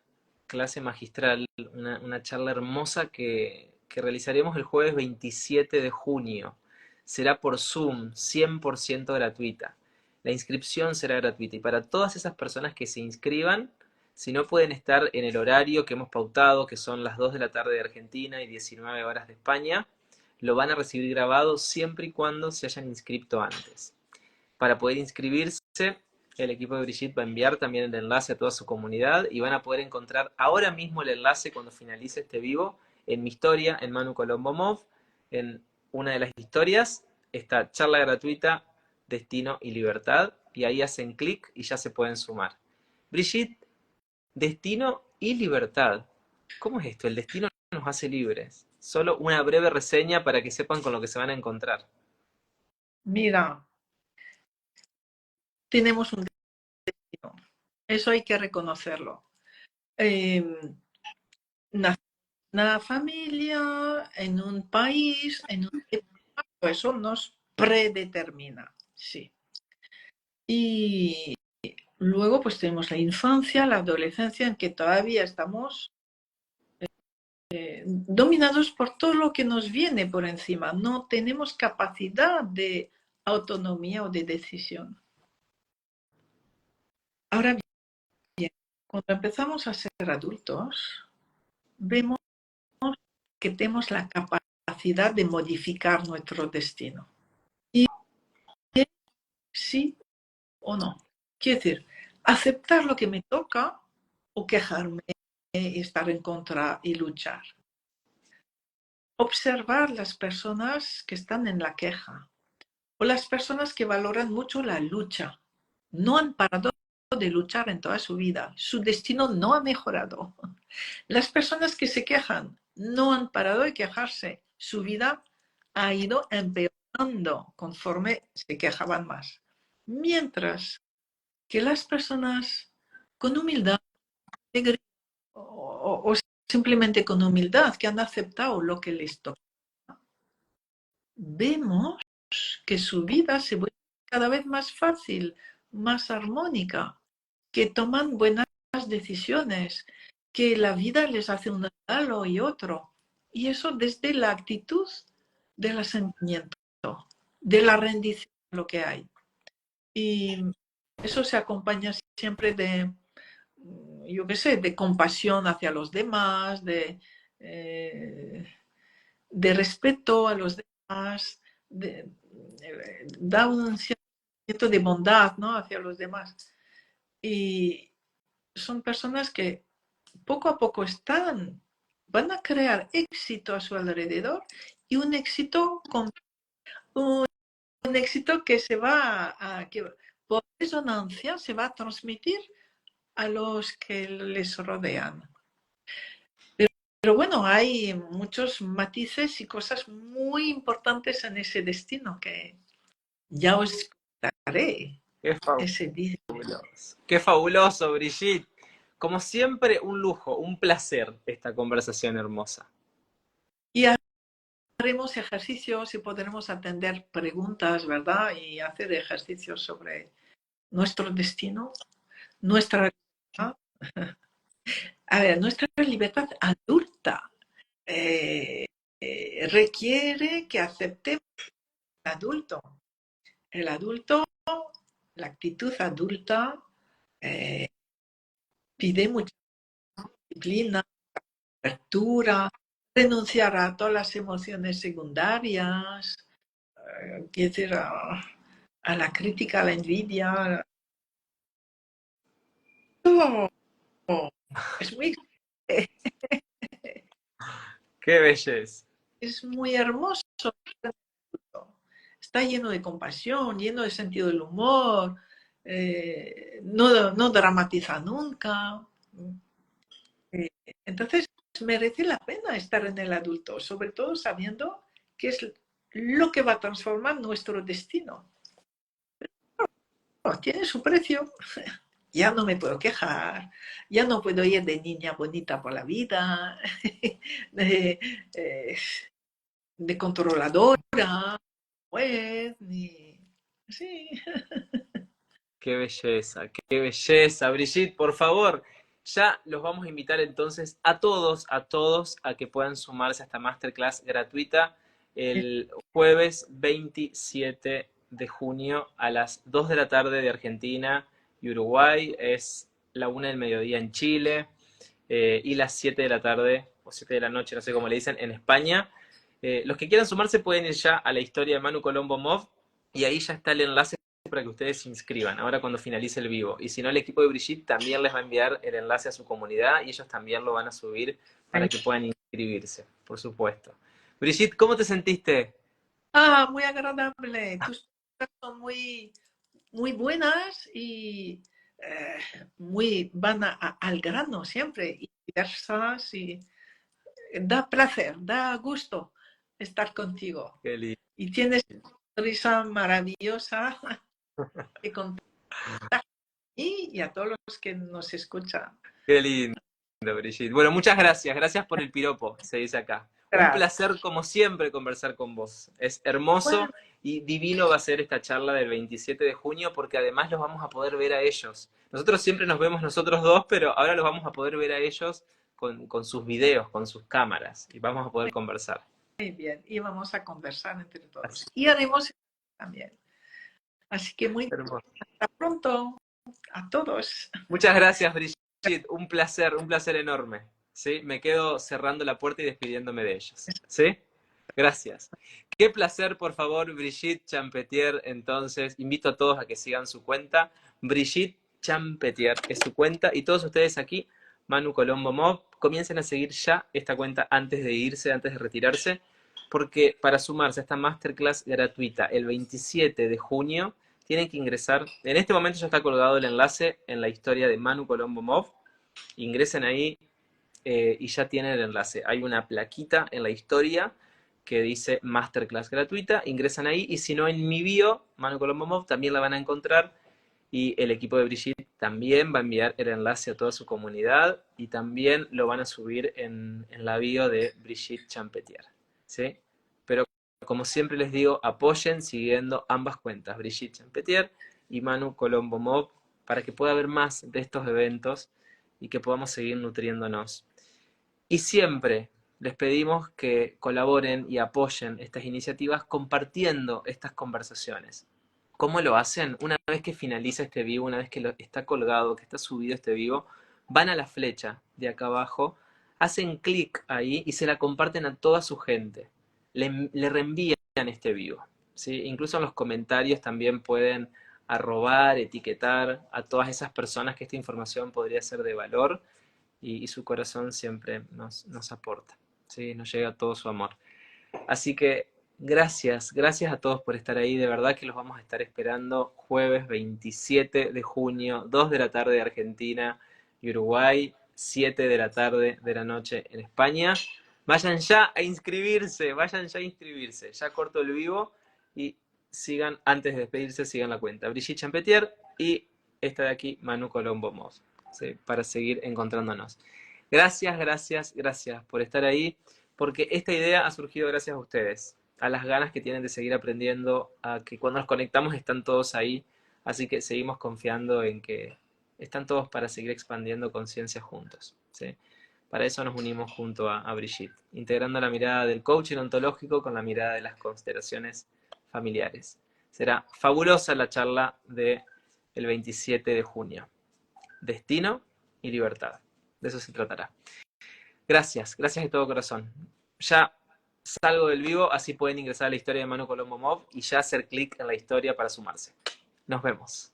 clase magistral, una charla hermosa que realizaremos el jueves 27 de junio. Será por Zoom, 100% gratuita. La inscripción será gratuita y para todas esas personas que se inscriban, si no pueden estar en el horario que hemos pautado, que son las 2 de la tarde de Argentina y 19 horas de España, lo van a recibir grabado siempre y cuando se hayan inscrito antes. Para poder inscribirse, el equipo de Brigitte va a enviar también el enlace a toda su comunidad y van a poder encontrar ahora mismo el enlace cuando finalice este vivo en mi historia, en Manu Colombo Mov. En una de las historias está charla gratuita, destino y libertad y ahí hacen clic y ya se pueden sumar. Brigitte, destino y libertad. ¿Cómo es esto? El destino nos hace libres. Solo una breve reseña para que sepan con lo que se van a encontrar. Mira, tenemos un destino. Eso hay que reconocerlo. Nacer en una familia, en un país, en un eso nos predetermina, sí. Y luego pues tenemos la infancia, la adolescencia, en que todavía estamos dominados por todo lo que nos viene por encima. No tenemos capacidad de autonomía o de decisión. Ahora bien, cuando empezamos a ser adultos, vemos que tenemos la capacidad de modificar nuestro destino. Y sí o no. Quiero decir, aceptar lo que me toca o quejarme y estar en contra y luchar. Observar las personas que están en la queja o las personas que valoran mucho la lucha. No han parado de luchar en toda su vida. Su destino no ha mejorado. Las personas que se quejan no han parado de quejarse. Su vida ha ido empeorando conforme se quejaban más. Mientras que las personas con humildad o simplemente con humildad, que han aceptado lo que les toca, vemos que su vida se vuelve cada vez más fácil, más armónica, que toman buenas decisiones, que la vida les hace un regalo y otro. Y eso desde la actitud del asentimiento, de la rendición a lo que hay. Y eso se acompaña siempre de, yo qué sé, de compasión hacia los demás, de respeto a los demás, da un cierto de bondad, ¿no?, hacia los demás. Y son personas que poco a poco van a crear éxito a su alrededor y un éxito, un éxito que se va que por resonancia se va a transmitir a los que les rodean. Pero bueno, hay muchos matices y cosas muy importantes en ese destino que ya os contaré Qué ese día. fabuloso. Qué fabuloso, Brigitte. Como siempre, un lujo, un placer esta conversación hermosa. Y haremos ejercicios y podremos atender preguntas, ¿verdad? Y hacer ejercicios sobre nuestro destino, nuestra libertad. A ver, nuestra libertad adulta. eh, requiere que aceptemos el adulto. El adulto, la actitud adulta, eh, pide mucha disciplina, apertura, renunciar a todas las emociones secundarias, quiero decir, a la crítica, a la envidia. Oh, es muy, Qué belleza. es muy hermoso. Está lleno de compasión, lleno de sentido del humor, no dramatiza nunca. Eh, Entonces, merece la pena estar en el adulto, sobre todo sabiendo que es lo que va a transformar nuestro destino. Oh, tiene su precio. Ya no me puedo quejar, ya no puedo ir de niña bonita por la vida, de, eh, de controladora, pues, ni... Sí. Qué belleza, Brigitte, por favor. Ya los vamos a invitar entonces a todos, a que puedan sumarse a esta masterclass gratuita el jueves 27 de junio a las 2 de la tarde de Argentina y Uruguay. Es la 1 del mediodía en Chile y las 7 de la tarde, o 7 de la noche, no sé cómo le dicen, en España. Los que quieran sumarse pueden ir ya a la historia de Manu Colombo Mov y ahí ya está el enlace para que ustedes se inscriban, ahora cuando finalice el vivo. Y si no, el equipo de Brigitte también les va a enviar el enlace a su comunidad y ellos también lo van a subir para que puedan inscribirse, por supuesto. Brigitte, ¿cómo te sentiste? Ah, muy agradable. Tus preguntas son muy buenas y van al grano siempre, y diversas, y da placer, da gusto estar contigo. Qué lindo. Y tienes una sonrisa maravillosa que contar a mí y a todos los que nos escuchan. Qué lindo, Brigitte. Bueno, muchas gracias. Gracias por el piropo, se dice acá. Un Gracias. placer, como siempre, conversar con vos. Es Bueno, hermoso y divino va a ser esta charla del 27 de junio porque además los vamos a poder ver a ellos. Nosotros siempre nos vemos nosotros dos, pero ahora los vamos a poder ver a ellos con sus videos, con sus cámaras y vamos a poder conversar. muy bien. Y vamos a conversar entre Así, todos. Y haremos también. Así que muy hermoso. hasta pronto a todos. Muchas gracias, Brigitte. Un placer enorme. ¿Sí? Me quedo cerrando la puerta y despidiéndome de ellos. ¿Sí? Gracias. Qué placer, por favor, Brigitte Champetier. Entonces, invito a todos a que sigan su cuenta. Brigitte Champetier es su cuenta. Y todos ustedes aquí, Manu Colombo Mob, comiencen a seguir ya esta cuenta antes de irse, antes de retirarse, porque para sumarse a esta masterclass gratuita el 27 de junio, tienen que ingresar. En este momento ya está colgado el enlace en la historia de Manu Colombo Mob. Ingresen ahí y ya tienen el enlace. Hay una plaquita en la historia que dice Masterclass gratuita. Ingresan ahí y si no, en mi bio, Manu Colombo Mob, también la van a encontrar. Y el equipo de Brigitte también va a enviar el enlace a toda su comunidad y también lo van a subir en la bio de Brigitte Champetier. ¿Sí? Pero como siempre les digo, apoyen siguiendo ambas cuentas, Brigitte Champetier y Manu Colombo Mob, para que pueda haber más de estos eventos y que podamos seguir nutriéndonos. Y siempre les pedimos que colaboren y apoyen estas iniciativas compartiendo estas conversaciones. ¿Cómo lo hacen? Una vez que finaliza este vivo, una vez que está colgado, que está subido este vivo, van a la flecha de acá abajo, hacen clic ahí y se la comparten a toda su gente. Le reenvían este vivo. ¿Sí? Incluso en los comentarios también pueden arrobar, etiquetar a todas esas personas que esta información podría ser de valor y su corazón siempre nos aporta. ¿Sí? Nos llega todo su amor. Así que gracias, gracias a todos por estar ahí. De verdad que los vamos a estar esperando jueves 27 de junio, 2 de la tarde de Argentina y Uruguay, 7 de la tarde de la noche en España. Vayan ya a inscribirse, vayan ya a inscribirse. Ya corto el vivo y sigan, antes de despedirse, sigan la cuenta. Brigitte Champetier y esta de aquí, Manu Colombo Mos, ¿sí? Para seguir encontrándonos. Gracias, gracias, gracias por estar ahí porque esta idea ha surgido gracias a ustedes, a las ganas que tienen de seguir aprendiendo, a que cuando nos conectamos están todos ahí, así que seguimos confiando en que están todos para seguir expandiendo conciencia juntos. ¿Sí? Para eso nos unimos junto a Brigitte, integrando la mirada del coaching ontológico con la mirada de las constelaciones familiares. Será fabulosa la charla del 27 de junio. Destino y libertad. De eso se tratará. Gracias, gracias de todo corazón. Ya salgo del vivo, así pueden ingresar a la historia de Manu Colombo Mov y ya hacer clic en la historia para sumarse. Nos vemos.